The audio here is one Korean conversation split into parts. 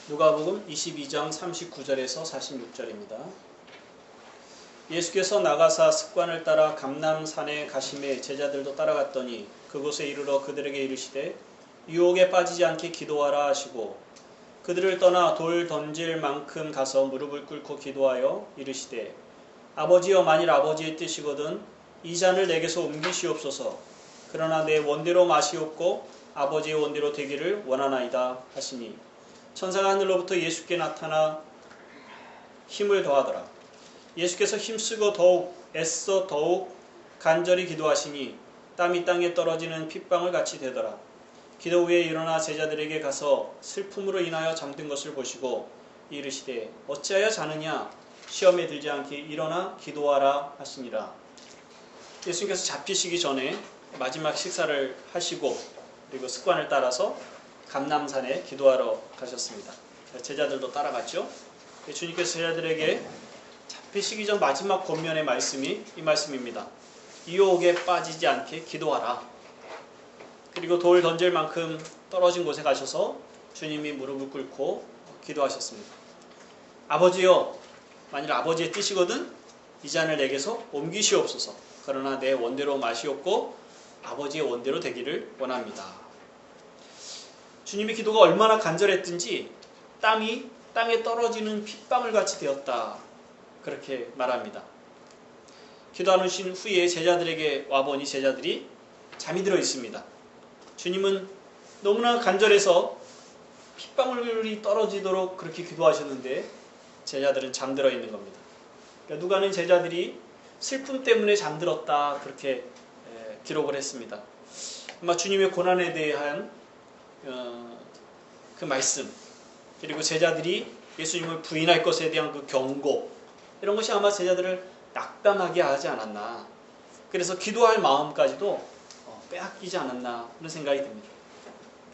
누가복음 22장 39절에서 46절입니다. 예수께서 나가사 습관을 따라 감람산에 가심에 제자들도 따라갔더니 그곳에 이르러 그들에게 이르시되 유혹에 빠지지 않게 기도하라 하시고 그들을 떠나 돌 던질 만큼 가서 무릎을 꿇고 기도하여 이르시되 아버지여, 만일 아버지의 뜻이거든 이 잔을 내게서 옮기시옵소서. 그러나 내 원대로 마시옵고 아버지의 원대로 되기를 원하나이다 하시니 천사가 하늘로부터 예수께 나타나 힘을 더하더라. 예수께서 힘쓰고 더욱 간절히 기도하시니 땀이 땅에 떨어지는 핏방울 같이 되더라. 기도 후에 일어나 제자들에게 가서 슬픔으로 인하여 잠든 것을 보시고 이르시되 어찌하여 자느냐, 시험에 들지 않게 일어나 기도하라 하시니라. 예수님께서 잡히시기 전에 마지막 식사를 하시고 그리고 습관을 따라서 감람산에 기도하러 가셨습니다. 제자들도 따라갔죠. 주님께서 제자들에게 잡히시기 전 마지막 권면의 말씀이 이 말씀입니다. 유혹에 빠지지 않게 기도하라. 그리고 돌 던질 만큼 떨어진 곳에 가셔서 주님이 무릎을 꿇고 기도하셨습니다. 아버지여, 만일 아버지의 뜻이거든 이 잔을 내게서 옮기시옵소서. 그러나 내 원대로 마시옵고 아버지의 원대로 되기를 원합니다. 주님의 기도가 얼마나 간절했든지 땀이 땅에 떨어지는 핏방울 같이 되었다, 그렇게 말합니다. 기도하신 후에 제자들에게 와보니 제자들이 잠이 들어 있습니다. 주님은 너무나 간절해서 핏방울이 떨어지도록 그렇게 기도하셨는데 제자들은 잠들어 있는 겁니다. 그러니까 누가는 제자들이 슬픔 때문에 잠들었다, 그렇게 기록을 했습니다. 아마 주님의 고난에 대한 그 말씀, 그리고 제자들이 예수님을 부인할 것에 대한 그 경고, 이런 것이 아마 제자들을 낙담하게 하지 않았나, 그래서 기도할 마음까지도 빼앗기지 않았나 그런 생각이 듭니다.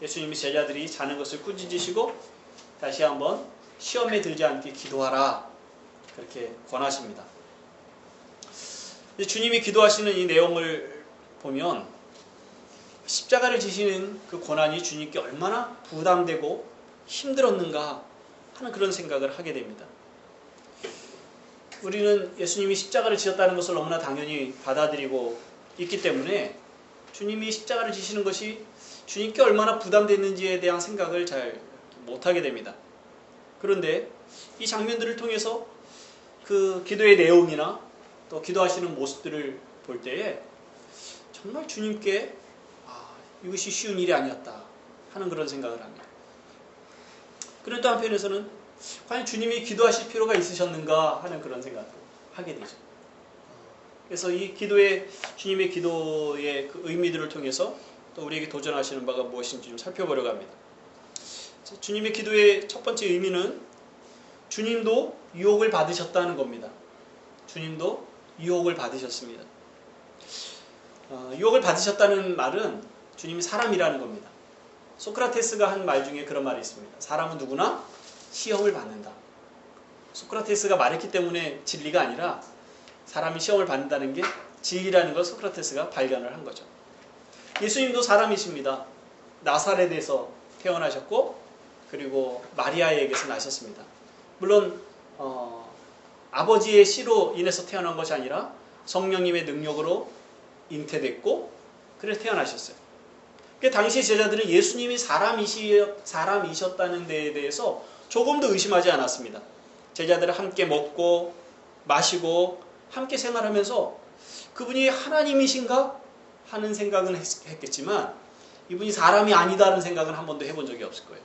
예수님이 제자들이 자는 것을 꾸짖으시고 다시 한번 시험에 들지 않게 기도하라, 그렇게 권하십니다. 주님이 기도하시는 이 내용을 보면 십자가를 지시는 그 고난이 주님께 얼마나 부담되고 힘들었는가 하는 그런 생각을 하게 됩니다. 우리는 예수님이 십자가를 지셨다는 것을 너무나 당연히 받아들이고 있기 때문에 주님이 십자가를 지시는 것이 주님께 얼마나 부담됐는지에 대한 생각을 잘 못하게 됩니다. 그런데 이 장면들을 통해서 그 기도의 내용이나 또 기도하시는 모습들을 볼 때에 정말 주님께 이것이 쉬운 일이 아니었다 하는 그런 생각을 합니다. 그런데 또 한편에서는 과연 주님이 기도하실 필요가 있으셨는가 하는 그런 생각을 하게 되죠. 그래서 이 주님의 기도의 그 의미들을 통해서 또 우리에게 도전하시는 바가 무엇인지 좀 살펴보려고 합니다. 주님의 기도의 첫 번째 의미는 주님도 유혹을 받으셨다는 겁니다. 주님도 유혹을 받으셨습니다. 유혹을 받으셨다는 말은 주님이 사람이라는 겁니다. 소크라테스가 한 말 중에 그런 말이 있습니다. 사람은 누구나 시험을 받는다. 소크라테스가 말했기 때문에 진리가 아니라 사람이 시험을 받는다는 게 진리라는 걸 소크라테스가 발견을 한 거죠. 예수님도 사람이십니다. 나사렛에서 태어나셨고 그리고 마리아에게서 나셨습니다. 물론 아버지의 씨로 인해서 태어난 것이 아니라 성령님의 능력으로 잉태됐고 그래서 태어나셨어요. 그 당시 제자들은 예수님이 사람이셨다는 데에 대해서 조금도 의심하지 않았습니다. 제자들은 함께 먹고 마시고 함께 생활하면서 그분이 하나님이신가 하는 생각은 했겠지만 이분이 사람이 아니다는 생각은 한 번도 해본 적이 없을 거예요.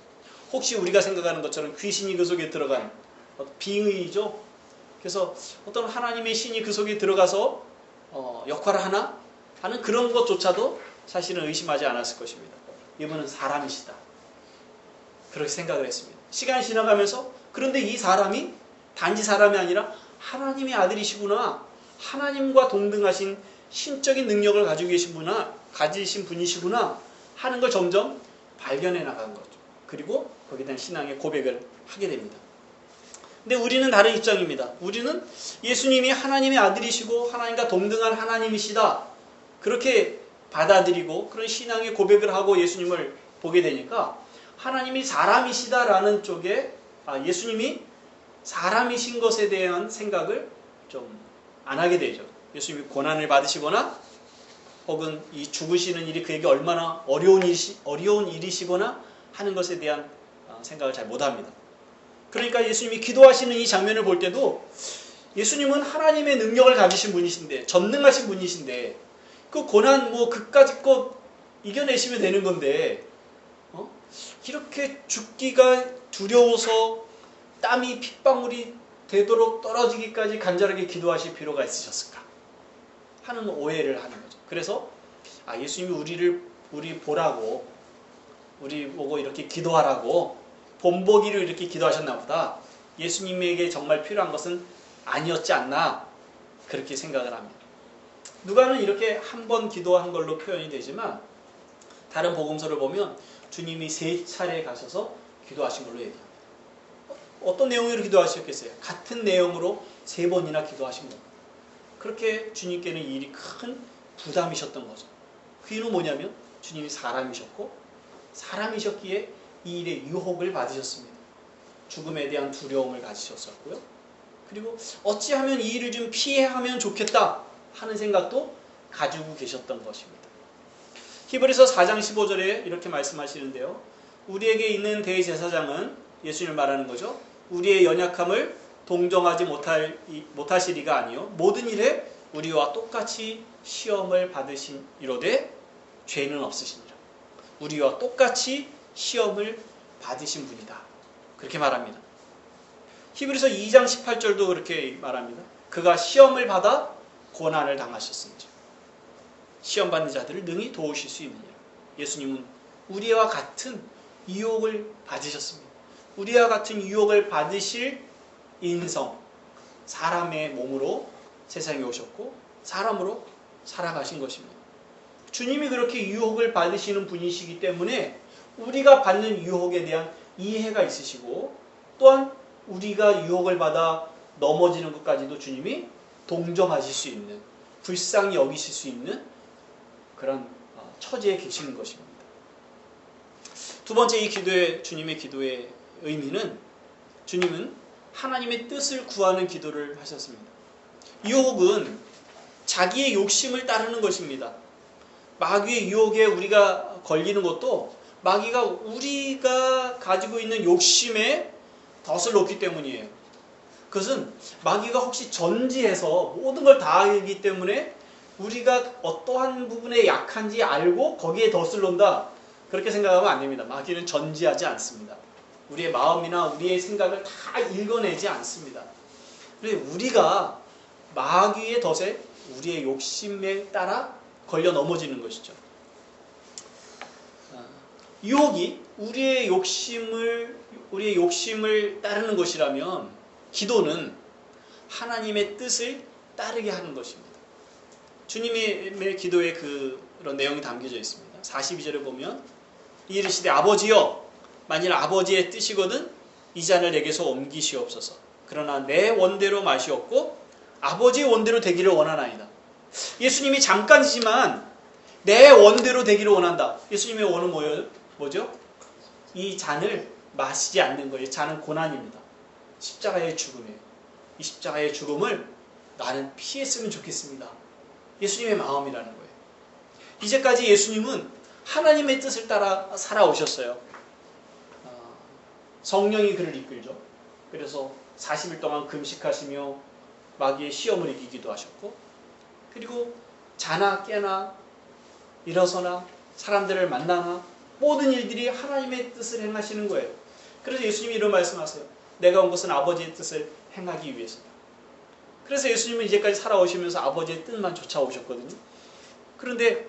혹시 우리가 생각하는 것처럼 귀신이 그 속에 들어간 빙의죠. 그래서 어떤 하나님의 신이 그 속에 들어가서 역할을 하나 하는 그런 것조차도 사실은 의심하지 않았을 것입니다. 이분은 사람이시다, 그렇게 생각을 했습니다. 시간이 지나가면서 그런데 이 사람이 단지 사람이 아니라 하나님의 아들이시구나, 하나님과 동등하신 신적인 능력을 가지신 분이시구나 하는 걸 점점 발견해 나간 거죠. 그리고 거기에 대한 신앙의 고백을 하게 됩니다. 근데 우리는 다른 입장입니다. 우리는 예수님이 하나님의 아들이시고 하나님과 동등한 하나님이시다, 그렇게 받아들이고 그런 신앙의 고백을 하고 예수님을 보게 되니까 하나님이 사람이시다라는 쪽에 예수님이 사람이신 것에 대한 생각을 좀 안 하게 되죠. 예수님이 고난을 받으시거나 혹은 이 죽으시는 일이 그에게 얼마나 어려운 일이시거나 하는 것에 대한 생각을 잘 못합니다. 그러니까 예수님이 기도하시는 이 장면을 볼 때도 예수님은 하나님의 능력을 가지신 분이신데, 전능하신 분이신데, 그 고난 그까짓 것 이겨내시면 되는 건데, 이렇게 죽기가 두려워서 땀이 핏방울이 되도록 떨어지기까지 간절하게 기도하실 필요가 있으셨을까 하는 오해를 하는 거죠. 그래서 예수님이 우리 보라고, 우리 보고 이렇게 기도하라고 본보기로 이렇게 기도하셨나 보다. 예수님에게 정말 필요한 것은 아니었지 않나, 그렇게 생각을 합니다. 누가는 이렇게 한 번 기도한 걸로 표현이 되지만 다른 복음서를 보면 주님이 3차례 가셔서 기도하신 걸로 얘기합니다. 어떤 내용으로 기도하셨겠어요? 같은 내용으로 3번이나 기도하신 겁니다. 그렇게 주님께는 이 일이 큰 부담이셨던 거죠. 그 이유는 뭐냐면 주님이 사람이셨고, 사람이셨기에 이 일의 유혹을 받으셨습니다. 죽음에 대한 두려움을 가지셨었고요. 그리고 어찌하면 이 일을 좀 피해하면 좋겠다 하는 생각도 가지고 계셨던 것입니다. 히브리서 4장 15절에 이렇게 말씀하시는데요. 우리에게 있는 대제사장은, 예수님을 말하는 거죠, 우리의 연약함을 동정하지 못하시리가 아니요 모든 일에 우리와 똑같이 시험을 받으신 이로되 죄는 없으시니라. 우리와 똑같이 시험을 받으신 분이다, 그렇게 말합니다. 히브리서 2장 18절도 그렇게 말합니다. 그가 시험을 받아 고난을 당하셨으니 시험 받는 자들을 능히 도우실 수 있느니라. 예수님은 우리와 같은 유혹을 받으셨습니다. 우리와 같은 유혹을 받으실 인성, 사람의 몸으로 세상에 오셨고 사람으로 살아가신 것입니다. 주님이 그렇게 유혹을 받으시는 분이시기 때문에 우리가 받는 유혹에 대한 이해가 있으시고, 또한 우리가 유혹을 받아 넘어지는 것까지도 주님이 동정하실 수 있는, 불쌍히 여기실 수 있는 그런 처지에 계시는 것입니다. 두 번째, 이 주님의 기도의 의미는, 주님은 하나님의 뜻을 구하는 기도를 하셨습니다. 유혹은 자기의 욕심을 따르는 것입니다. 마귀의 유혹에 우리가 걸리는 것도 마귀가 우리가 가지고 있는 욕심에 덫을 놓기 때문이에요. 그것은 마귀가 혹시 전지해서 모든 걸 다 알기 때문에 우리가 어떠한 부분에 약한지 알고 거기에 덫을 놓는다, 그렇게 생각하면 안 됩니다. 마귀는 전지하지 않습니다. 우리의 마음이나 우리의 생각을 다 읽어내지 않습니다. 그런데 우리가 마귀의 덫에, 우리의 욕심에 따라 걸려 넘어지는 것이죠. 유혹이 우리의 욕심을 따르는 것이라면 기도는 하나님의 뜻을 따르게 하는 것입니다. 주님의 기도에 그런 내용이 담겨져 있습니다. 42절에 보면 이르시되 아버지여, 만일 아버지의 뜻이거든 이 잔을 내게서 옮기시옵소서. 그러나 내 원대로 마시옵고 아버지의 원대로 되기를 원하나이다. 예수님이 잠깐이지만 내 원대로 되기를 원한다. 예수님의 원은 뭐죠? 이 잔을 마시지 않는 거예요. 잔은 고난입니다. 십자가의 죽음이에요. 이 십자가의 죽음을 나는 피했으면 좋겠습니다. 예수님의 마음이라는 거예요. 이제까지 예수님은 하나님의 뜻을 따라 살아오셨어요. 성령이 그를 이끌죠. 그래서 40일 동안 금식하시며 마귀의 시험을 이기기도 하셨고, 그리고 자나 깨나 일어서나 사람들을 만나나 모든 일들이 하나님의 뜻을 행하시는 거예요. 그래서 예수님이 이런 말씀하세요. 내가 온 것은 아버지의 뜻을 행하기 위해서다. 그래서 예수님은 이제까지 살아오시면서 아버지의 뜻만 쫓아오셨거든요. 그런데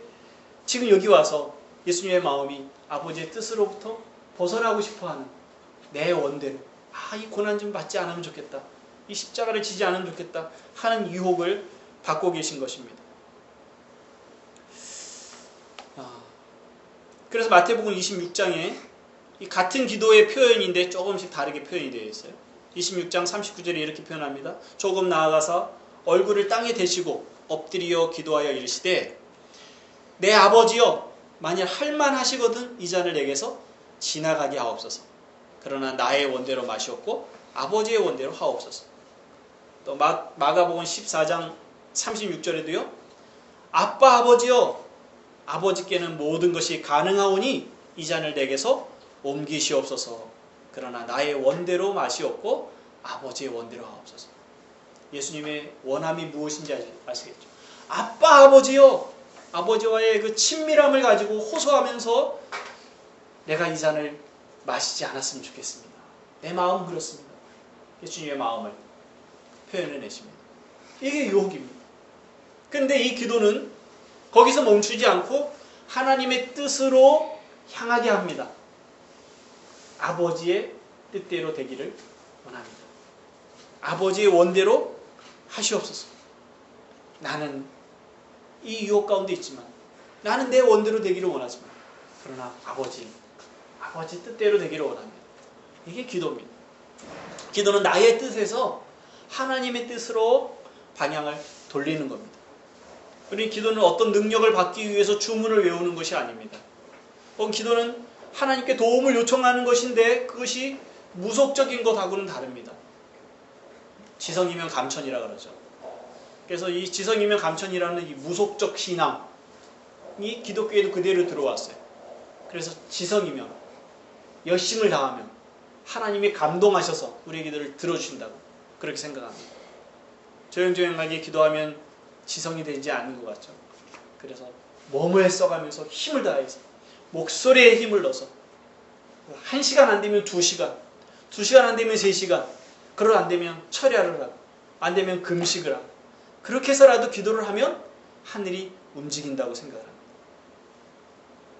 지금 여기 와서 예수님의 마음이 아버지의 뜻으로부터 벗어나고 싶어하는, 내 원대로, 이 고난 좀 받지 않으면 좋겠다, 이 십자가를 지지 않으면 좋겠다 하는 유혹을 받고 계신 것입니다. 그래서 마태복음 26장에 이 같은 기도의 표현인데 조금씩 다르게 표현이 되어 있어요. 26장 39절에 이렇게 표현합니다. 조금 나아가서 얼굴을 땅에 대시고 엎드려 기도하여 이르시되 내 아버지여, 만일 할만하시거든 이 잔을 내게서 지나가게 하옵소서. 그러나 나의 원대로 마시옵고 아버지의 원대로 하옵소서. 또 마가복음 14장 36절에도요. 아빠 아버지여, 아버지께는 모든 것이 가능하오니 이 잔을 내게서 옮기시옵소서. 그러나 나의 원대로 마시옵고 아버지의 원대로 하옵소서. 예수님의 원함이 무엇인지 아시겠죠? 아빠 아버지여, 아버지와의 그 친밀함을 가지고 호소하면서 내가 이 잔을 마시지 않았으면 좋겠습니다. 내 마음은 그렇습니다. 예수님의 마음을 표현해내십니다. 이게 유혹입니다. 그런데 이 기도는 거기서 멈추지 않고 하나님의 뜻으로 향하게 합니다. 아버지의 뜻대로 되기를 원합니다. 아버지의 원대로 하시옵소서. 나는 이 유혹 가운데 있지만, 나는 내 원대로 되기를 원하지만, 그러나 아버지 뜻대로 되기를 원합니다. 이게 기도입니다. 기도는 나의 뜻에서 하나님의 뜻으로 방향을 돌리는 겁니다. 우리 기도는 어떤 능력을 받기 위해서 주문을 외우는 것이 아닙니다. 기도는 하나님께 도움을 요청하는 것인데 그것이 무속적인 것하고는 다릅니다. 지성이면 감천이라 그러죠. 그래서 이 지성이면 감천이라는 이 무속적 신앙이 기독교에도 그대로 들어왔어요. 그래서 지성이면, 열심을 다하면 하나님이 감동하셔서 우리의 기도를 들어주신다고 그렇게 생각합니다. 조용조용하게 기도하면 지성이 되지 않는 것 같죠. 그래서 몸을 써가면서 힘을 다해서 목소리에 힘을 넣어서 1시간 안 되면 2시간, 2시간 안 되면 3시간, 그러다 안 되면 철야를 하고 안 되면 금식을 하고 그렇게 해서라도 기도를 하면 하늘이 움직인다고 생각을 합니다.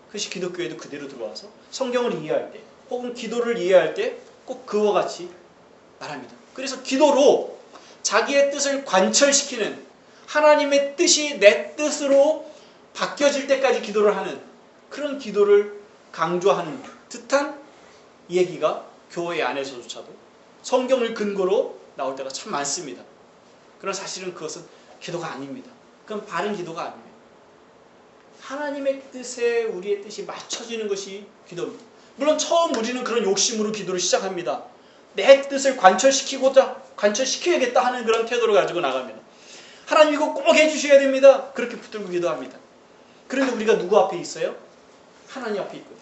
그것이 기독교에도 그대로 들어와서 성경을 이해할 때 혹은 기도를 이해할 때 꼭 그와 같이 말합니다. 그래서 기도로 자기의 뜻을 관철시키는, 하나님의 뜻이 내 뜻으로 바뀌어질 때까지 기도를 하는 그런 기도를 강조하는 듯한 얘기가 교회 안에서조차도 성경을 근거로 나올 때가 참 많습니다. 그러나 사실은 그것은 기도가 아닙니다. 그건 바른 기도가 아닙니다. 하나님의 뜻에 우리의 뜻이 맞춰지는 것이 기도입니다. 물론 처음 우리는 그런 욕심으로 기도를 시작합니다. 내 뜻을 관철시켜야겠다 하는 그런 태도를 가지고 나갑니다. 하나님 이거 꼭 해주셔야 됩니다. 그렇게 붙들고 기도합니다. 그런데 우리가 누구 앞에 있어요? 하나님 앞에 있거든요.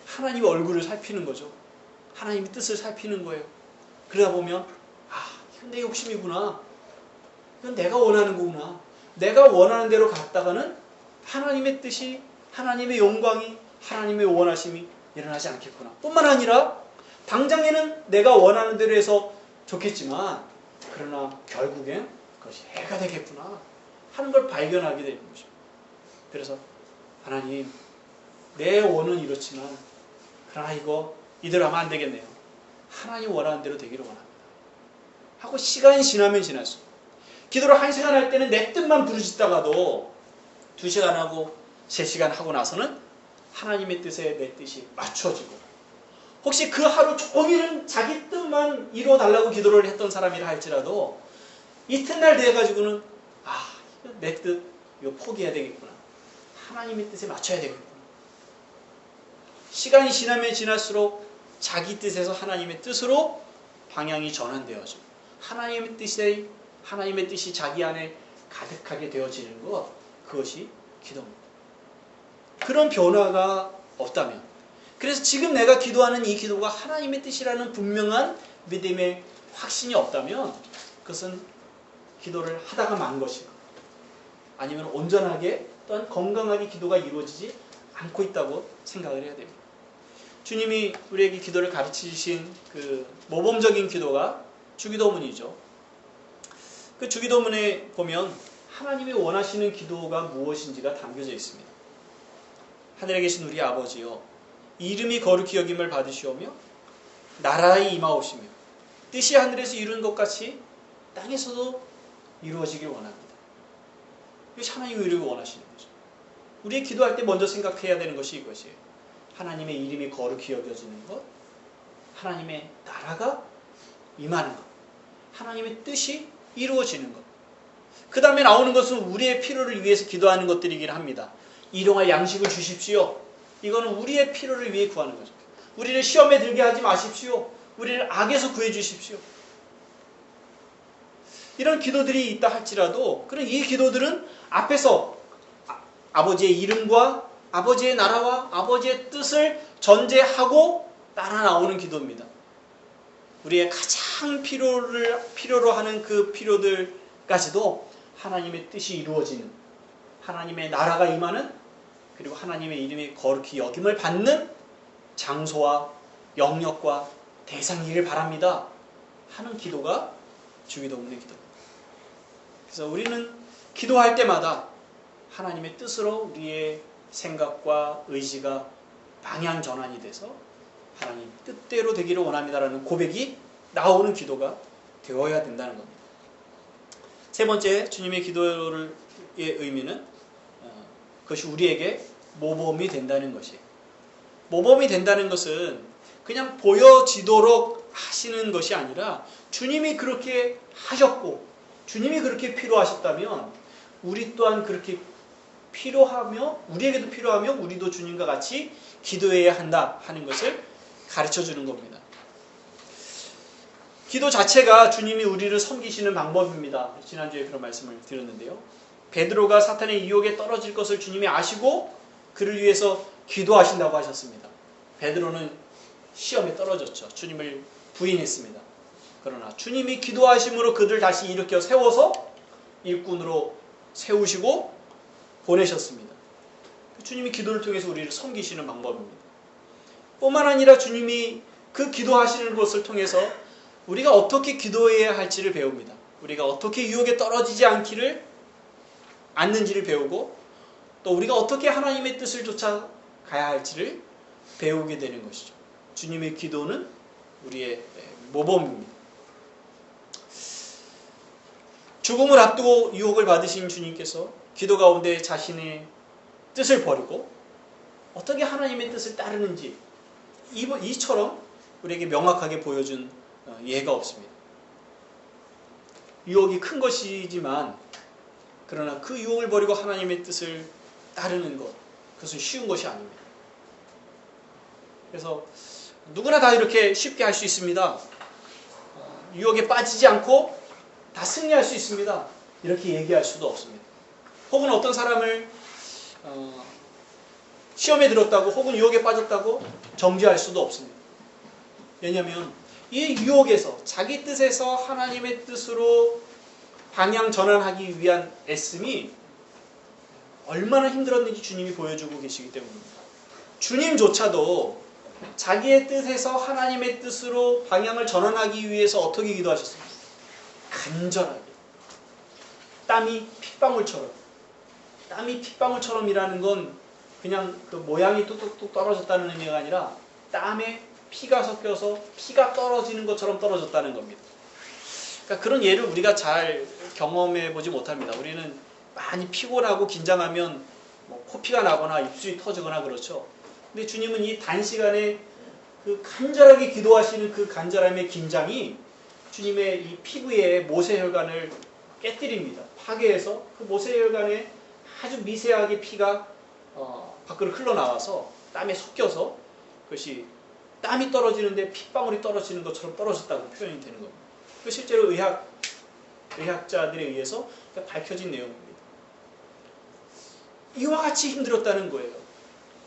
하나님의 얼굴을 살피는 거죠. 하나님의 뜻을 살피는 거예요. 그러다 보면 이건 내 욕심이구나. 이건 내가 원하는 거구나. 내가 원하는 대로 갔다가는 하나님의 뜻이, 하나님의 영광이, 하나님의 원하심이 일어나지 않겠구나. 뿐만 아니라 당장에는 내가 원하는 대로 해서 좋겠지만 그러나 결국엔 그것이 해가 되겠구나 하는 걸 발견하게 되는 것입니다. 그래서 하나님, 내 원은 이렇지만 그러나 이대로 하면 안 되겠네요. 하나님 원하는 대로 되기를 원합니다. 하고 시간이 지나면 지날수록 기도를 1시간 할 때는 내 뜻만 부르짖다가도 2시간 하고 3시간 하고 나서는 하나님의 뜻에 내 뜻이 맞춰지고, 혹시 그 하루 종일은 자기 뜻만 이루어달라고 기도를 했던 사람이라 할지라도 이튿날 돼가지고는 내 뜻 이거 포기해야 되겠구나. 하나님의 뜻에 맞춰야 되겠구나. 시간이 지나면 지날수록 자기 뜻에서 하나님의 뜻으로 방향이 전환되어지고 하나님의 뜻이 자기 안에 가득하게 되어지는 것, 그것이 기도입니다. 그런 변화가 없다면, 그래서 지금 내가 기도하는 이 기도가 하나님의 뜻이라는 분명한 믿음의 확신이 없다면 그것은 기도를 하다가 만 것이고, 아니면 온전하게 또한 건강하게 기도가 이루어지지 않고 있다고 생각을 해야 됩니다. 주님이 우리에게 기도를 가르치신 그 모범적인 기도가 주기도문이죠. 그 주기도문에 보면 하나님이 원하시는 기도가 무엇인지가 담겨져 있습니다. 하늘에 계신 우리 아버지여, 이름이 거룩히 여김을 받으시오며 나라의 임하옵시며 뜻이 하늘에서 이루는 것 같이 땅에서도 이루어지길 원합니다. 이것이 하나님이 우리를 원하시는 거죠. 우리의 기도할 때 먼저 생각해야 되는 것이 이것이에요. 하나님의 이름이 거룩히 여겨지는 것, 하나님의 나라가 임하는 것, 하나님의 뜻이 이루어지는 것. 그 다음에 나오는 것은 우리의 필요를 위해서 기도하는 것들이긴 합니다. 일용할 양식을 주십시오. 이거는 우리의 필요를 위해 구하는 거죠. 우리를 시험에 들게 하지 마십시오. 우리를 악에서 구해 주십시오. 이런 기도들이 있다 할지라도 그런 이 기도들은 앞에서 아버지의 이름과 아버지의 나라와 아버지의 뜻을 전제하고 따라 나오는 기도입니다. 우리의 가장 필요로 하는 그 필요들까지도 하나님의 뜻이 이루어지는, 하나님의 나라가 임하는, 그리고 하나님의 이름이 거룩히 여김을 받는 장소와 영역과 대상이길 바랍니다 하는 기도가 주기도문의 기도입니다. 그래서 우리는 기도할 때마다 하나님의 뜻으로 우리의 생각과 의지가 방향 전환이 돼서 하나님 뜻대로 되기를 원합니다라는 고백이 나오는 기도가 되어야 된다는 겁니다. 세 번째, 주님의 기도의 의미는 그것이 우리에게 모범이 된다는 것이에요. 모범이 된다는 것은 그냥 보여지도록 하시는 것이 아니라 주님이 그렇게 하셨고 주님이 그렇게 필요하셨다면 우리 또한 그렇게 필요하며 우리에게도 필요하며 우리도 주님과 같이 기도해야 한다 하는 것을 가르쳐 주는 겁니다. 기도 자체가 주님이 우리를 섬기시는 방법입니다. 지난주에 그런 말씀을 드렸는데요. 베드로가 사탄의 유혹에 떨어질 것을 주님이 아시고 그를 위해서 기도하신다고 하셨습니다. 베드로는 시험에 떨어졌죠. 주님을 부인했습니다. 그러나 주님이 기도하심으로 그들 다시 일으켜 세워서 일꾼으로 세우시고 보내셨습니다. 주님이 기도를 통해서 우리를 섬기시는 방법입니다. 뿐만 아니라 주님이 그 기도하시는 것을 통해서 우리가 어떻게 기도해야 할지를 배웁니다. 우리가 어떻게 유혹에 떨어지지 않는지를 배우고 또 우리가 어떻게 하나님의 뜻을 쫓아가야 할지를 배우게 되는 것이죠. 주님의 기도는 우리의 모범입니다. 죽음을 앞두고 유혹을 받으신 주님께서 기도 가운데 자신의 뜻을 버리고 어떻게 하나님의 뜻을 따르는지 이처럼 우리에게 명확하게 보여준 예가 없습니다. 유혹이 큰 것이지만 그러나 그 유혹을 버리고 하나님의 뜻을 따르는 것, 그것은 쉬운 것이 아닙니다. 그래서 누구나 다 이렇게 쉽게 할 수 있습니다. 유혹에 빠지지 않고 다 승리할 수 있습니다. 이렇게 얘기할 수도 없습니다. 혹은 어떤 사람을 시험에 들었다고 혹은 유혹에 빠졌다고 정죄할 수도 없습니다. 왜냐하면 이 유혹에서 자기 뜻에서 하나님의 뜻으로 방향 전환하기 위한 애씀이 얼마나 힘들었는지 주님이 보여주고 계시기 때문입니다. 주님조차도 자기의 뜻에서 하나님의 뜻으로 방향을 전환하기 위해서 어떻게 기도하셨습니까? 간절하게. 땀이 핏방울처럼이라는 건 그냥 그 모양이 뚝뚝뚝 떨어졌다는 의미가 아니라 땀에 피가 섞여서 피가 떨어지는 것처럼 떨어졌다는 겁니다. 그러니까 그런 예를 우리가 잘 경험해 보지 못합니다. 우리는 많이 피곤하고 긴장하면 코피가 나거나 입술이 터지거나 그렇죠. 근데 주님은 이 단시간에 그 간절하게 기도하시는 그 간절함의 긴장이 주님의 이 피부의 모세혈관을 깨뜨립니다. 파괴해서 그 모세혈관에 아주 미세하게 피가 밖으로 흘러나와서 땀에 섞여서 그것이 땀이 떨어지는데 핏방울이 떨어지는 것처럼 떨어졌다고 표현이 되는 겁니다. 실제로 의학자들에 의해서 밝혀진 내용입니다. 이와 같이 힘들었다는 거예요.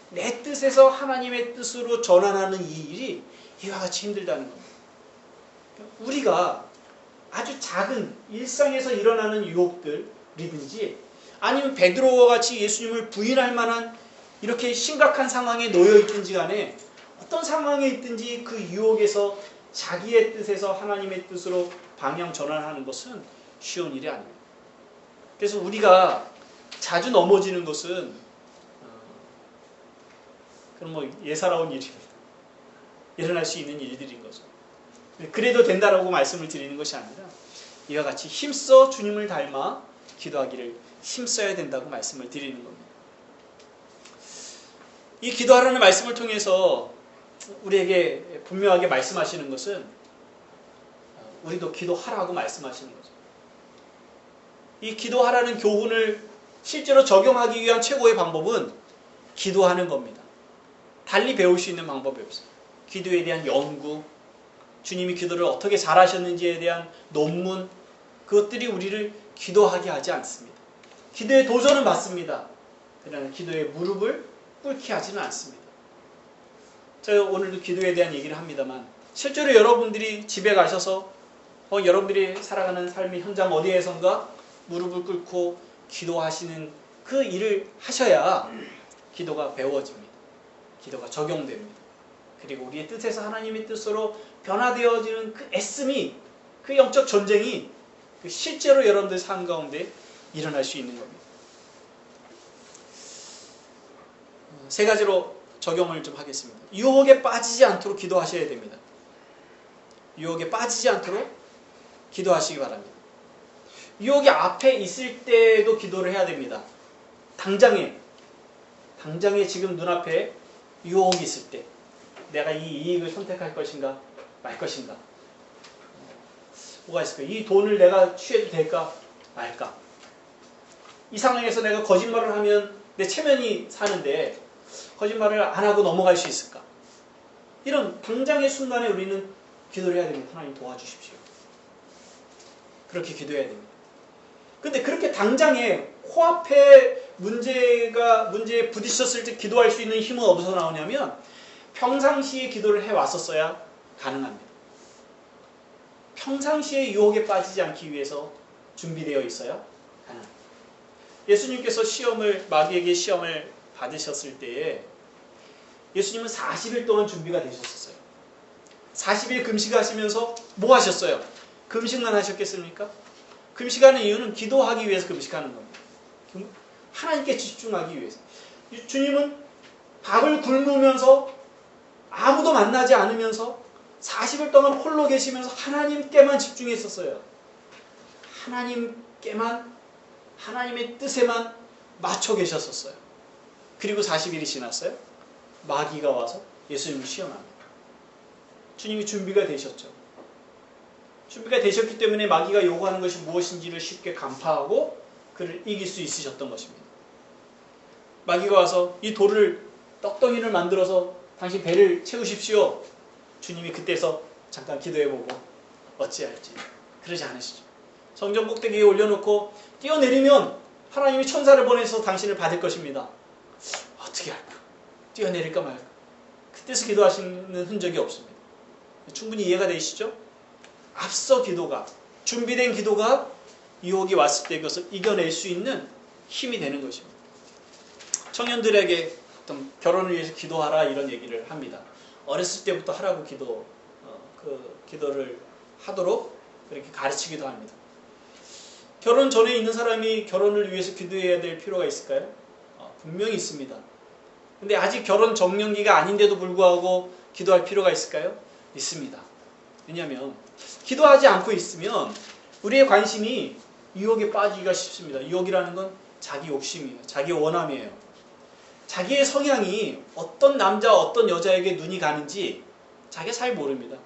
내 뜻에서 하나님의 뜻으로 전환하는 이 일이 이와 같이 힘들다는 겁니다. 우리가 아주 작은 일상에서 일어나는 유혹들이든지 아니면 베드로와 같이 예수님을 부인할 만한 이렇게 심각한 상황에 놓여 있든지 간에 어떤 상황에 있든지 그 유혹에서 자기의 뜻에서 하나님의 뜻으로 방향 전환하는 것은 쉬운 일이 아닙니다. 그래서 우리가 자주 넘어지는 것은 그런 예사로운 일입니다. 일어날 수 있는 일들인 거죠. 그래도 된다라고 말씀을 드리는 것이 아니라 이와 같이 힘써 주님을 닮아 기도하기를 힘써야 된다고 말씀을 드리는 겁니다. 이 기도하라는 말씀을 통해서 우리에게 분명하게 말씀하시는 것은 우리도 기도하라고 말씀하시는 거죠. 이 기도하라는 교훈을 실제로 적용하기 위한 최고의 방법은 기도하는 겁니다. 달리 배울 수 있는 방법이 없어요. 기도에 대한 연구, 주님이 기도를 어떻게 잘하셨는지에 대한 논문, 그것들이 우리를 기도하게 하지 않습니다. 기도의 도전은 맞습니다. 그러나 기도의 무릎을 꿇게 하지는 않습니다. 제가 오늘도 기도에 대한 얘기를 합니다만 실제로 여러분들이 집에 가셔서 여러분들이 살아가는 삶의 현장 어디에선가 무릎을 꿇고 기도하시는 그 일을 하셔야 기도가 배워집니다. 기도가 적용됩니다. 그리고 우리의 뜻에서 하나님의 뜻으로 변화되어지는 그 애씀이, 그 영적 전쟁이 실제로 여러분들 삶 가운데 일어날 수 있는 겁니다. 세 가지로 적용을 좀 하겠습니다. 유혹에 빠지지 않도록 기도하셔야 됩니다. 유혹에 빠지지 않도록 기도하시기 바랍니다. 유혹이 앞에 있을 때도 기도를 해야 됩니다. 당장에 지금 눈앞에 유혹이 있을 때 내가 이 이익을 선택할 것인가 말 것인가, 뭐가 있을까요? 이 돈을 내가 취해도 될까 말까, 이 상황에서 내가 거짓말을 하면 내 체면이 사는데 거짓말을 안 하고 넘어갈 수 있을까, 이런 당장의 순간에 우리는 기도를 해야 됩니다. 하나님 도와주십시오. 그렇게 기도해야 됩니다. 근데 그렇게 당장에 코앞에 문제에 부딪혔을 때 기도할 수 있는 힘은 어디서 나오냐면 평상시에 기도를 해왔었어야 가능합니다. 평상시에 유혹에 빠지지 않기 위해서 준비되어 있어야 가능합니다. 예수님께서 마귀에게 시험을 받으셨을 때에 예수님은 40일 동안 준비가 되셨었어요. 40일 금식하시면서 뭐 하셨어요? 금식만 하셨겠습니까? 금식하는 이유는 기도하기 위해서 금식하는 겁니다. 하나님께 집중하기 위해서. 주님은 밥을 굶으면서 아무도 만나지 않으면서 40일 동안 홀로 계시면서 하나님께만 집중했었어요. 하나님의 뜻에만 맞춰 계셨었어요. 그리고 40일이 지났어요. 마귀가 와서 예수님을 시험합니다. 주님이 준비가 되셨죠. 준비가 되셨기 때문에 마귀가 요구하는 것이 무엇인지를 쉽게 간파하고 그를 이길 수 있으셨던 것입니다. 마귀가 와서 이 돌을 떡덩이를 만들어서 당신 배를 채우십시오. 주님이 그때서 잠깐 기도해보고 어찌할지 그러지 않으시죠. 성전 꼭대기에 올려놓고 뛰어내리면 하나님이 천사를 보내서 당신을 받을 것입니다. 어떻게 할까? 뛰어내릴까 말까? 그때서 기도하시는 흔적이 없습니다. 충분히 이해가 되시죠? 앞서 기도가, 준비된 기도가 유혹이 왔을 때 그것을 이겨낼 수 있는 힘이 되는 것입니다. 청년들에게 어떤 결혼을 위해서 기도하라 이런 얘기를 합니다. 어렸을 때부터 하라고 기도를 하도록 그렇게 가르치기도 합니다. 결혼 전에 있는 사람이 결혼을 위해서 기도해야 될 필요가 있을까요? 분명히 있습니다. 근데 아직 결혼 적령기가 아닌데도 불구하고 기도할 필요가 있을까요? 있습니다. 왜냐하면 기도하지 않고 있으면 우리의 관심이 유혹에 빠지기가 쉽습니다. 유혹이라는 건 자기 욕심이에요. 자기 원함이에요. 자기의 성향이 어떤 남자, 어떤 여자에게 눈이 가는지 자기가 잘 모릅니다.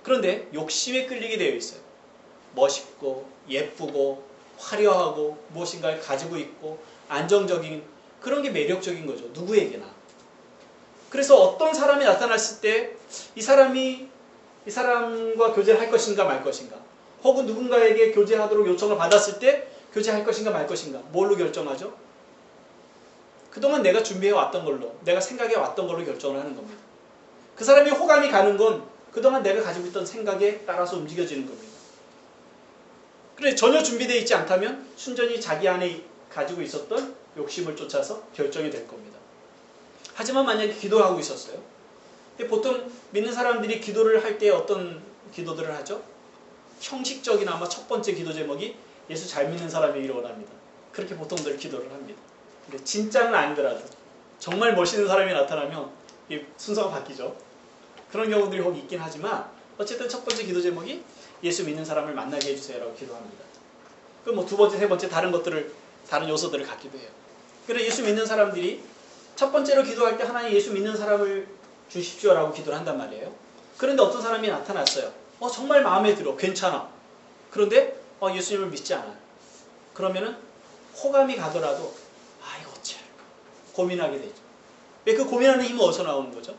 그런데 욕심에 끌리게 되어 있어요. 멋있고 예쁘고 화려하고 무엇인가를 가지고 있고 안정적인 그런 게 매력적인 거죠. 누구에게나. 그래서 어떤 사람이 나타났을 때 이 사람과 교제를 할 것인가 말 것인가, 혹은 누군가에게 교제하도록 요청을 받았을 때 교제할 것인가 말 것인가, 뭘로 결정하죠? 그동안 내가 준비해왔던 걸로, 내가 생각해왔던 걸로 결정을 하는 겁니다. 그 사람이 호감이 가는 건 그동안 내가 가지고 있던 생각에 따라서 움직여지는 겁니다. 그래 전혀 준비되어 있지 않다면 순전히 자기 안에 가지고 있었던 욕심을 쫓아서 결정이 될 겁니다. 하지만 만약에 기도를 하고 있었어요. 보통 믿는 사람들이 기도를 할 때 어떤 기도들을 하죠? 형식적인 아마 첫 번째 기도 제목이 예수 잘 믿는 사람이기를 원합니다. 그렇게 보통들 기도를 합니다. 근데 진짜는 아니더라도 정말 멋있는 사람이 나타나면 이 순서가 바뀌죠. 그런 경우들이 혹 있긴 하지만 어쨌든 첫 번째 기도 제목이 예수 믿는 사람을 만나게 해주세요라고 기도합니다. 그럼 뭐 두 번째, 세 번째 다른 요소들을 갖기도 해요. 그래서 예수 믿는 사람들이 첫 번째로 기도할 때 하나님 예수 믿는 사람을 주십시오라고 기도를 한단 말이에요. 그런데 어떤 사람이 나타났어요. 정말 마음에 들어. 괜찮아. 그런데 예수님을 믿지 않아요. 그러면은 호감이 가더라도 이거 어찌 할까 고민하게 되죠. 왜 그 고민하는 힘은 어디서 나오는 거죠?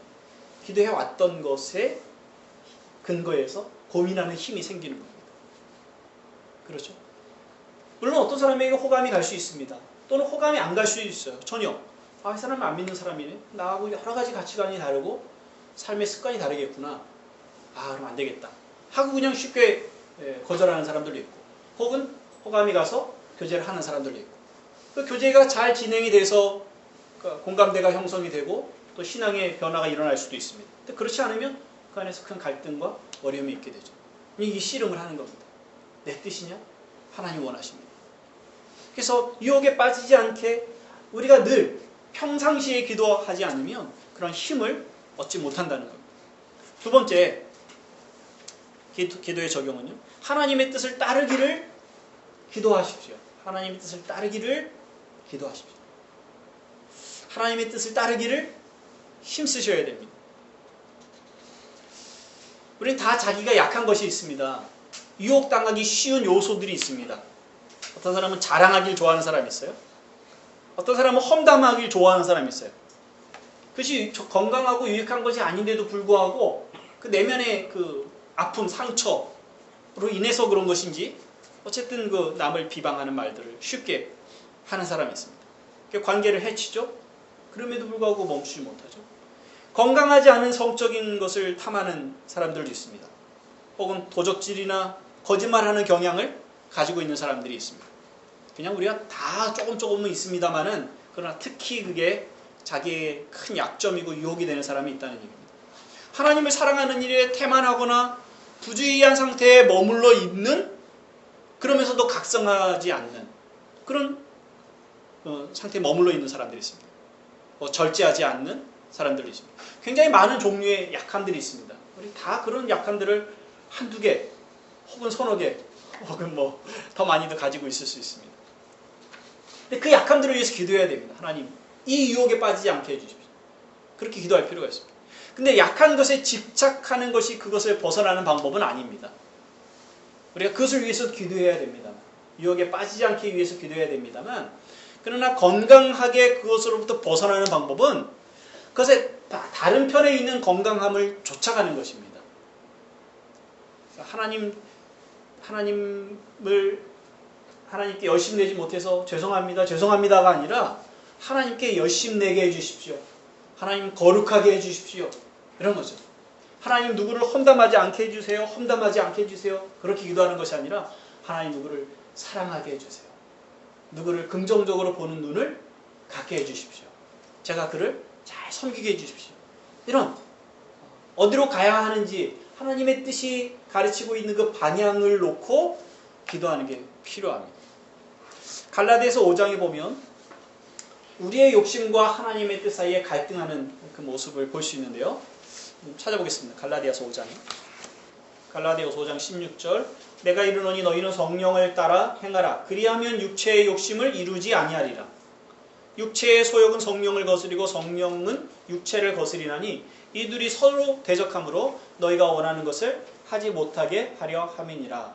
기도해 왔던 것에 근거해서 고민하는 힘이 생기는 겁니다. 그렇죠? 물론 어떤 사람에게 호감이 갈 수 있습니다. 또는 호감이 안 갈 수도 있어요. 전혀. 이 사람은 안 믿는 사람이네. 나하고 여러 가지 가치관이 다르고 삶의 습관이 다르겠구나. 그럼 안 되겠다. 하고 그냥 쉽게 거절하는 사람들도 있고, 혹은 호감이 가서 교제를 하는 사람들도 있고, 그 교제가 잘 진행이 돼서 공감대가 형성이 되고 또 신앙의 변화가 일어날 수도 있습니다. 근데 그렇지 않으면 그 안에서 큰 갈등과 어려움이 있게 되죠. 이 씨름을 하는 겁니다. 내 뜻이냐? 하나님 원하십니다. 그래서 유혹에 빠지지 않게 우리가 늘 평상시에 기도하지 않으면 그런 힘을 얻지 못한다는 겁니다. 두 번째 기도의 적용은요, 하나님의 뜻을 따르기를 기도하십시오. 하나님의 뜻을 따르기를 기도하십시오. 하나님의 뜻을 따르기를 힘쓰셔야 됩니다. 우리는 다 자기가 약한 것이 있습니다. 유혹당하기 쉬운 요소들이 있습니다. 어떤 사람은 자랑하길 좋아하는 사람이 있어요. 어떤 사람은 험담하길 좋아하는 사람이 있어요. 그것이 건강하고 유익한 것이 아닌데도 불구하고 그 내면의 그 아픔, 상처로 인해서 그런 것인지 어쨌든 그 남을 비방하는 말들을 쉽게 하는 사람이 있습니다. 관계를 해치죠. 그럼에도 불구하고 멈추지 못하죠. 건강하지 않은 성적인 것을 탐하는 사람들도 있습니다. 혹은 도적질이나 거짓말하는 경향을 가지고 있는 사람들이 있습니다. 그냥 우리가 다 조금은 있습니다만은, 그러나 특히 그게 자기의 큰 약점이고 유혹이 되는 사람이 있다는 얘기입니다. 하나님을 사랑하는 일에 태만하거나 부주의한 상태에 머물러 있는, 그러면서도 각성하지 않는 그런 상태에 머물러 있는 사람들이 있습니다. 절제하지 않는 사람들이 있습니다. 굉장히 많은 종류의 약함들이 있습니다. 우리 다 그런 약함들을 한두 개 혹은 서너 개 혹은 더 많이도 가지고 있을 수 있습니다. 근데 그 약함들을 위해서 기도해야 됩니다. 하나님, 이 유혹에 빠지지 않게 해주십시오. 그렇게 기도할 필요가 있습니다. 근데 약한 것에 집착하는 것이 그것을 벗어나는 방법은 아닙니다. 우리가 그것을 위해서 기도해야 됩니다. 유혹에 빠지지 않기 위해서 기도해야 됩니다만, 그러나 건강하게 그것으로부터 벗어나는 방법은 그것의 다른 편에 있는 건강함을 쫓아가는 것입니다. 하나님께 열심 내지 못해서 죄송합니다가 아니라 하나님께 열심 내게 해주십시오. 하나님 거룩하게 해주십시오. 이런 거죠. 하나님 누구를 험담하지 않게 해주세요. 험담하지 않게 해주세요. 그렇게 기도하는 것이 아니라 하나님 누구를 사랑하게 해주세요. 누구를 긍정적으로 보는 눈을 갖게 해주십시오. 제가 그를 잘 섬기게 해주십시오. 이런 어디로 가야 하는지 하나님의 뜻이 가르치고 있는 그 방향을 놓고 기도하는 게 필요합니다. 갈라디아서 5장에 보면 우리의 욕심과 하나님의 뜻 사이에 갈등하는 그 모습을 볼 수 있는데요. 찾아보겠습니다. 갈라디아서 5장 16절, 내가 이르노니 너희는 성령을 따라 행하라. 그리하면 육체의 욕심을 이루지 아니하리라. 육체의 소욕은 성령을 거스리고 성령은 육체를 거스리나니 이 둘이 서로 대적하므로 너희가 원하는 것을 하지 못하게 하려 함이니라.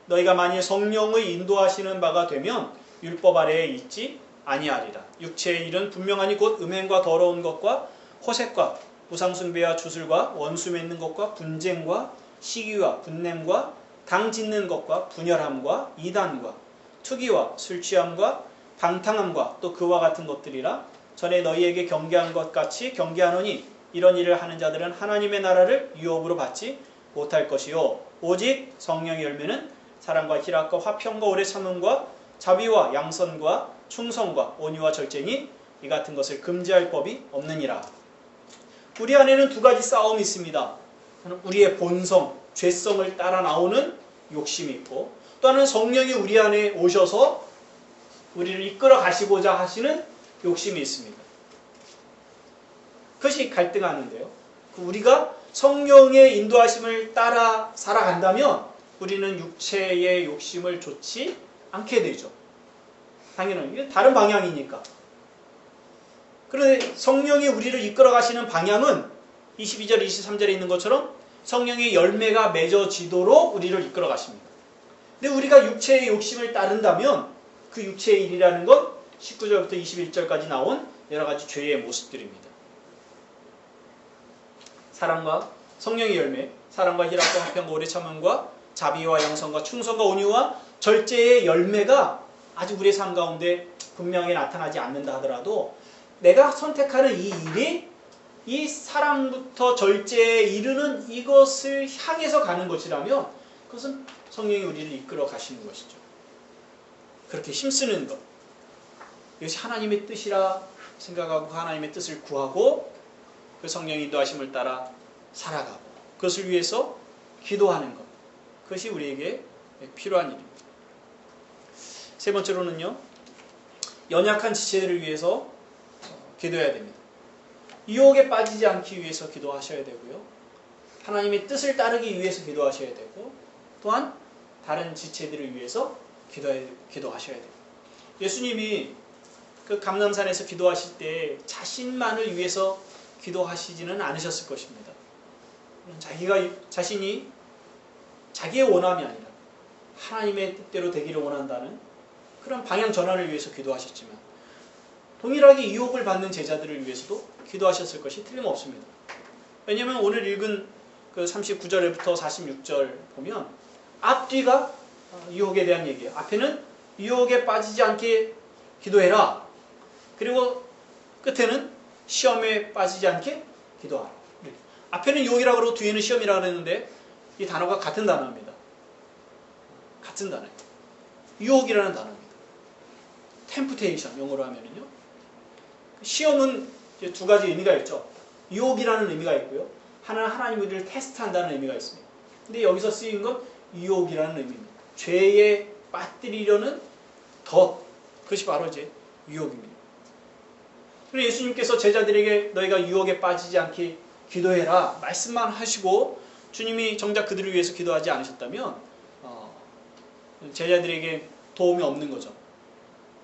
너희가 만일 성령의 인도하시는 바가 되면 율법 아래에 있지 아니하리라. 육체의 일은 분명하니 곧 음행과 더러운 것과 호색과 우상숭배와 주술과 원수 맺는 것과 분쟁과 시기와 분냄과 당 짓는 것과 분열함과 이단과 투기와 술취함과 방탕함과 또 그와 같은 것들이라. 전에 너희에게 경계한 것 같이 경계하노니 이런 일을 하는 자들은 하나님의 나라를 유업으로 받지 못할 것이요 오직 성령의 열매는 사랑과 희락과 화평과 오래 참음과 자비와 양선과 충성과 온유와 절제니 이 같은 것을 금지할 법이 없느니라. 우리 안에는 두 가지 싸움이 있습니다. 우리의 본성, 죄성을 따라 나오는 욕심이 있고, 또 하나는 성령이 우리 안에 오셔서 우리를 이끌어 가시고자 하시는 욕심이 있습니다. 그것이 갈등하는데요. 우리가 성령의 인도하심을 따라 살아간다면 우리는 육체의 욕심을 좇지 않게 되죠. 당연히 이게 다른 방향이니까. 그런데 성령이 우리를 이끌어 가시는 방향은 22절, 23절에 있는 것처럼 성령의 열매가 맺어지도록 우리를 이끌어 가십니다. 근데 우리가 육체의 욕심을 따른다면 그 육체의 일이라는 건 19절부터 21절까지 나온 여러 가지 죄의 모습들입니다. 사랑과 성령의 열매, 사랑과 희락과 화평과 오래 참음과 자비와 양선과 충성과 온유와 절제의 열매가 아직 우리의 삶 가운데 분명히 나타나지 않는다 하더라도 내가 선택하는 이 일이 이 사랑부터 절제에 이르는 이것을 향해서 가는 것이라면 그것은 성령이 우리를 이끌어 가시는 것이죠. 그렇게 힘쓰는 것, 이것이 하나님의 뜻이라 생각하고 하나님의 뜻을 구하고 그 성령의 인도하심을 따라 살아가고 그것을 위해서 기도하는 것, 그것이 우리에게 필요한 일입니다. 세 번째로는요, 연약한 지체들을 위해서 기도해야 됩니다. 유혹에 빠지지 않기 위해서 기도하셔야 되고요, 하나님의 뜻을 따르기 위해서 기도하셔야 되고, 또한 다른 지체들을 위해서 기도하셔야 돼요. 예수님이 그 감람산에서 기도하실 때 자신만을 위해서 기도하시지는 않으셨을 것입니다. 자신이 자기의 원함이 아니라 하나님의 뜻대로 되기를 원한다는 그런 방향 전환을 위해서 기도하셨지만 동일하게 유혹을 받는 제자들을 위해서도 기도하셨을 것이 틀림없습니다. 왜냐하면 오늘 읽은 그 39절부터 46절 보면 앞뒤가 유혹에 대한 얘기예요. 앞에는 유혹에 빠지지 않게 기도해라. 그리고 끝에는 시험에 빠지지 않게 기도하라. 앞에는 유혹이라고 그러고 뒤에는 시험이라고 그랬는데 이 단어가 같은 단어입니다. 같은 단어예요. 유혹이라는 단어입니다. temptation, 영어로 하면은요. 시험은 이제 두 가지 의미가 있죠. 유혹이라는 의미가 있고요. 하나는 하나님 우리를 테스트한다는 의미가 있습니다. 근데 여기서 쓰인 건 유혹이라는 의미입니다. 죄에 빠뜨리려는 덫, 그것이 바로 이제 유혹입니다. 그래서 예수님께서 제자들에게 너희가 유혹에 빠지지 않게 기도해라 말씀만 하시고 주님이 정작 그들을 위해서 기도하지 않으셨다면 제자들에게 도움이 없는 거죠.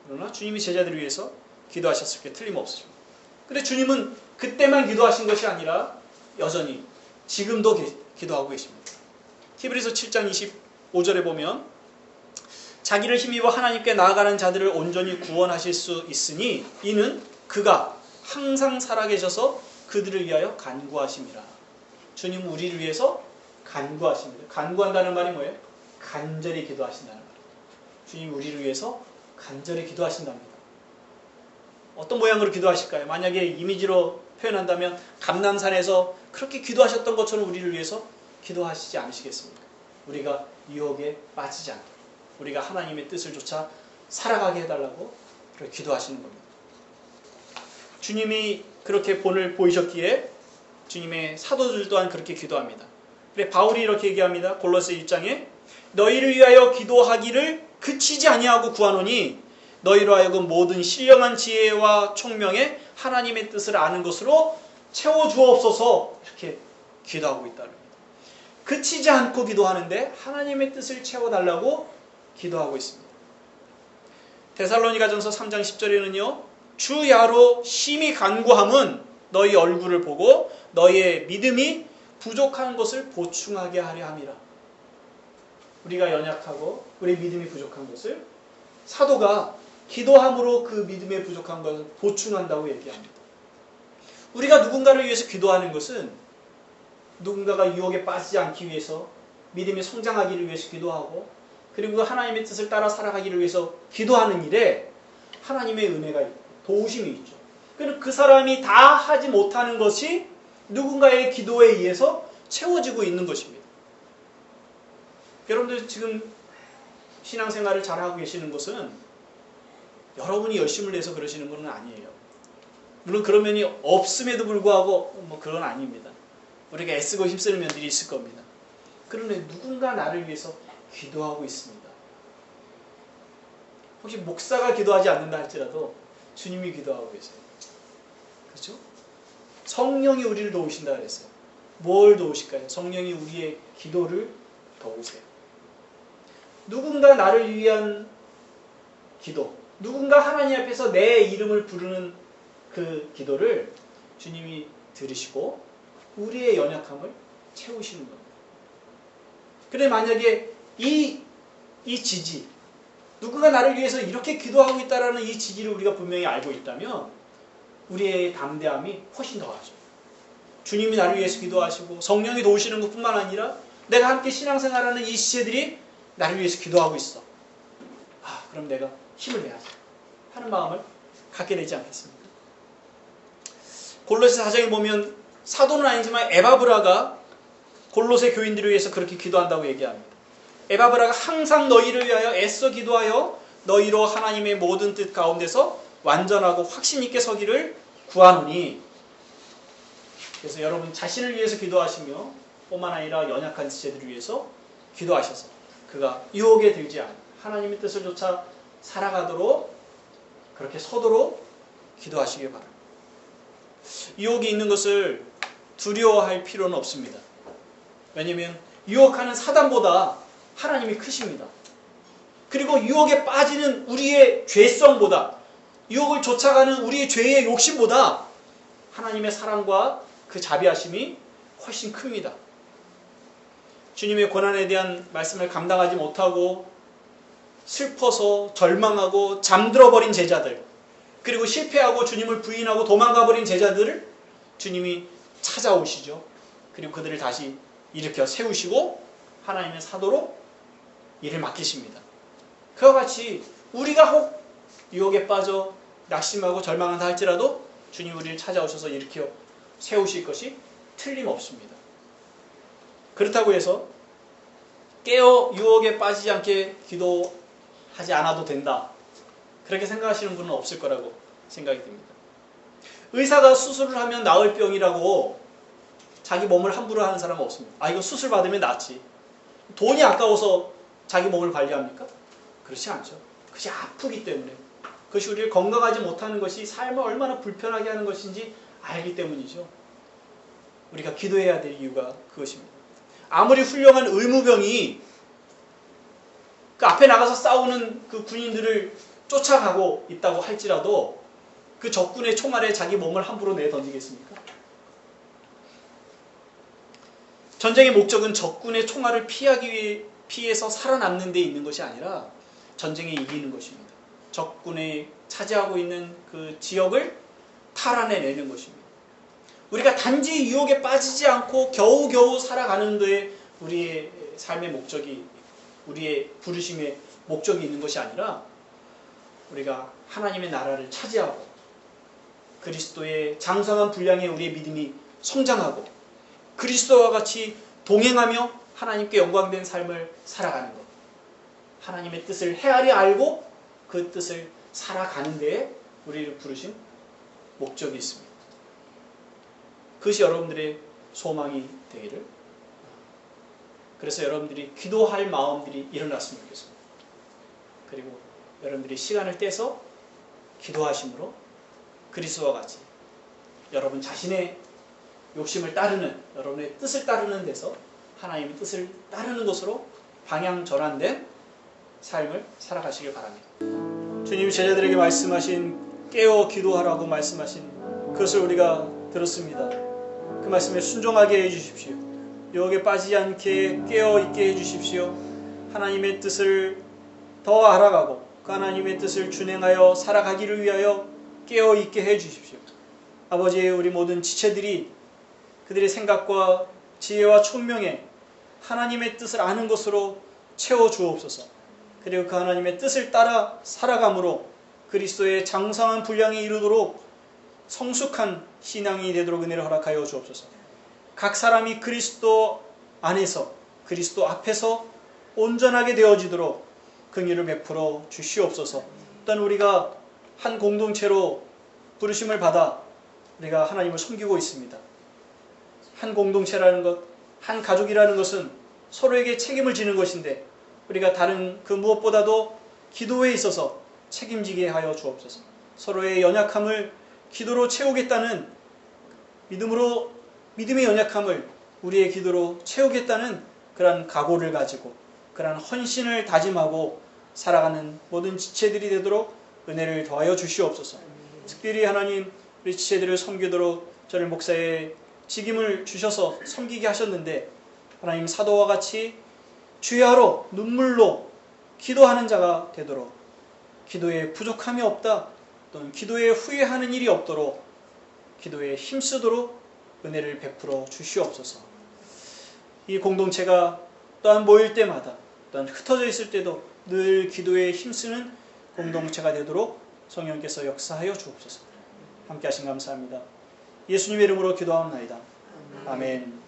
그러나 주님이 제자들을 위해서 기도하셨을 게 틀림없으십니다. 그런데 주님은 그때만 기도하신 것이 아니라 여전히 지금도 기도하고 계십니다. 히브리서 7장 25절에 보면 자기를 힘입어 하나님께 나아가는 자들을 온전히 구원하실 수 있으니 이는 그가 항상 살아계셔서 그들을 위하여 간구하심이라. 주님은 우리를 위해서 간구하십니다. 간구한다는 말이 뭐예요? 간절히 기도하신다는 말이에요. 주님이 우리를 위해서 간절히 기도하신답니다. 어떤 모양으로 기도하실까요? 만약에 이미지로 표현한다면 감람산에서 그렇게 기도하셨던 것처럼 우리를 위해서 기도하시지 않으시겠습니까? 우리가 유혹에 빠지지 않게, 우리가 하나님의 뜻을 쫓아 살아가게 해달라고 그렇게 기도하시는 겁니다. 주님이 그렇게 본을 보이셨기에 주님의 사도들 또한 그렇게 기도합니다. 그래 바울이 이렇게 얘기합니다. 골로새 1장에 너희를 위하여 기도하기를 그치지 아니하고 구하노니 너희로 하여금 모든 신령한 지혜와 총명에 하나님의 뜻을 아는 것으로 채워주옵소서 이렇게 기도하고 있다는 겁니다. 그치지 않고 기도하는데 하나님의 뜻을 채워달라고 기도하고 있습니다. 데살로니가전서 3장 10절에는요. 주야로 심히 간구함은 너희 얼굴을 보고 너희의 믿음이 부족한 것을 보충하게 하려 함이라. 우리가 연약하고 우리 믿음이 부족한 것을 사도가 기도함으로 그 믿음의 부족한 것을 보충한다고 얘기합니다. 우리가 누군가를 위해서 기도하는 것은 누군가가 유혹에 빠지지 않기 위해서 믿음이 성장하기를 위해서 기도하고 그리고 하나님의 뜻을 따라 살아가기를 위해서 기도하는 일에 하나님의 은혜가 있고 도우심이 있죠. 그래서 그 사람이 다 하지 못하는 것이 누군가의 기도에 의해서 채워지고 있는 것입니다. 여러분들 지금 신앙생활을 잘하고 계시는 것은 여러분이 열심을 내서 그러시는 건 아니에요. 물론 그런 면이 없음에도 불구하고 그건 아닙니다. 우리가 애쓰고 힘쓰는 면들이 있을 겁니다. 그런데 누군가 나를 위해서 기도하고 있습니다. 혹시 목사가 기도하지 않는다 할지라도 주님이 기도하고 계세요. 그렇죠? 성령이 우리를 도우신다 그랬어요. 뭘 도우실까요? 성령이 우리의 기도를 도우세요. 누군가 나를 위한 기도, 누군가 하나님 앞에서 내 이름을 부르는 그 기도를 주님이 들으시고 우리의 연약함을 채우시는 겁니다. 그래 만약에 이 지지, 누군가 나를 위해서 이렇게 기도하고 있다는 이 지지를 우리가 분명히 알고 있다면 우리의 담대함이 훨씬 더하죠. 주님이 나를 위해서 기도하시고 성령이 도우시는 것뿐만 아니라 내가 함께 신앙생활하는 이 지체들이 나를 위해서 기도하고 있어. 그럼 내가 힘을 내야지 하는 마음을 갖게 되지 않겠습니까? 골로새 4장에 보면 사도는 아니지만 에바브라가 골로새 교인들을 위해서 그렇게 기도한다고 얘기합니다. 에바브라가 항상 너희를 위하여 애써 기도하여 너희로 하나님의 모든 뜻 가운데서 완전하고 확신 있게 서기를 구하노니. 그래서 여러분 자신을 위해서 기도하시며 뿐만 아니라 연약한 지체들을 위해서 기도하셔서 그가 유혹에 들지 않아 하나님의 뜻을 쫓아 살아가도록 그렇게 서도록 기도하시기 바랍니다. 유혹이 있는 것을 두려워할 필요는 없습니다. 왜냐하면 유혹하는 사단보다 하나님이 크십니다. 그리고 유혹에 빠지는 우리의 죄성보다 유혹을 쫓아가는 우리의 죄의 욕심보다 하나님의 사랑과 그 자비하심이 훨씬 큽니다. 주님의 고난에 대한 말씀을 감당하지 못하고 슬퍼서 절망하고 잠들어버린 제자들, 그리고 실패하고 주님을 부인하고 도망가버린 제자들을 주님이 찾아오시죠. 그리고 그들을 다시 일으켜 세우시고 하나님의 사도로 일을 맡기십니다. 그와 같이 우리가 혹 유혹에 빠져 낙심하고 절망한다 할지라도 주님 우리를 찾아오셔서 일으켜 세우실 것이 틀림없습니다. 그렇다고 해서 깨어 유혹에 빠지지 않게 기도하지 않아도 된다, 그렇게 생각하시는 분은 없을 거라고 생각이 듭니다. 의사가 수술을 하면 나을 병이라고 자기 몸을 함부로 하는 사람은 없습니다. 이거 수술 받으면 낫지. 돈이 아까워서 자기 몸을 관리합니까? 그렇지 않죠. 그것이 아프기 때문에, 그것이 우리를 건강하지 못하는 것이 삶을 얼마나 불편하게 하는 것인지 알기 때문이죠. 우리가 기도해야 될 이유가 그것입니다. 아무리 훌륭한 의무병이 그 앞에 나가서 싸우는 그 군인들을 쫓아가고 있다고 할지라도 그 적군의 총알에 자기 몸을 함부로 내던지겠습니까? 전쟁의 목적은 적군의 총알을 피해서 살아남는 데 있는 것이 아니라 전쟁에 이기는 것입니다. 적군이 차지하고 있는 그 지역을 탈환해내는 것입니다. 우리가 단지 유혹에 빠지지 않고 겨우겨우 살아가는 데에 우리의 삶의 목적이, 우리의 부르심의 목적이 있는 것이 아니라 우리가 하나님의 나라를 차지하고 그리스도의 장성한 분량에 우리의 믿음이 성장하고 그리스도와 같이 동행하며 하나님께 영광된 삶을 살아가는 것, 하나님의 뜻을 헤아려 알고 그 뜻을 살아가는 데에 우리를 부르신 목적이 있습니다. 그것이 여러분들의 소망이 되기를, 그래서 여러분들이 기도할 마음들이 일어났으면 좋겠습니다. 그리고 여러분들이 시간을 떼서 기도하심으로 그리스도와 같이 여러분 자신의 욕심을 따르는, 여러분의 뜻을 따르는 데서 하나님의 뜻을 따르는 것으로 방향 전환된 삶을 살아가시길 바랍니다. 주님이 제자들에게 말씀하신 깨어 기도하라고 말씀하신 그것을 우리가 들었습니다. 그 말씀에 순종하게 해주십시오. 유혹에 빠지지 않게 깨어 있게 해주십시오. 하나님의 뜻을 더 알아가고 그 하나님의 뜻을 준행하여 살아가기를 위하여 깨어 있게 해주십시오. 아버지, 우리 모든 지체들이 그들의 생각과 지혜와 총명에 하나님의 뜻을 아는 것으로 채워주옵소서. 그리고 그 하나님의 뜻을 따라 살아감으로 그리스도의 장성한 분량에 이르도록 성숙한 신앙이 되도록 은혜를 허락하여 주옵소서. 각 사람이 그리스도 안에서, 그리스도 앞에서 온전하게 되어지도록 긍휼을 베풀어 주시옵소서. 또한 우리가 한 공동체로 부르심을 받아 우리가 하나님을 섬기고 있습니다. 한 공동체라는 것, 한 가족이라는 것은 서로에게 책임을 지는 것인데 우리가 다른 그 무엇보다도 기도에 있어서 책임지게 하여 주옵소서. 서로의 연약함을 기도로 채우겠다는 믿음의 연약함을 우리의 기도로 채우겠다는 그러한 각오를 가지고 그러한 헌신을 다짐하고 살아가는 모든 지체들이 되도록 은혜를 더하여 주시옵소서. 특별히 하나님, 우리 지체들을 섬기도록 저를 목사의 직임을 주셔서 섬기게 하셨는데 하나님, 사도와 같이 주야로 눈물로 기도하는 자가 되도록, 기도에 부족함이 없다 또는 기도에 후회하는 일이 없도록 기도에 힘쓰도록 은혜를 베풀어 주시옵소서. 이 공동체가 또한 모일 때마다 또한 흩어져 있을 때도 늘 기도에 힘쓰는 공동체가 되도록 성령께서 역사하여 주옵소서. 함께 하신 감사합니다. 예수님의 이름으로 기도하옵나이다. 아멘.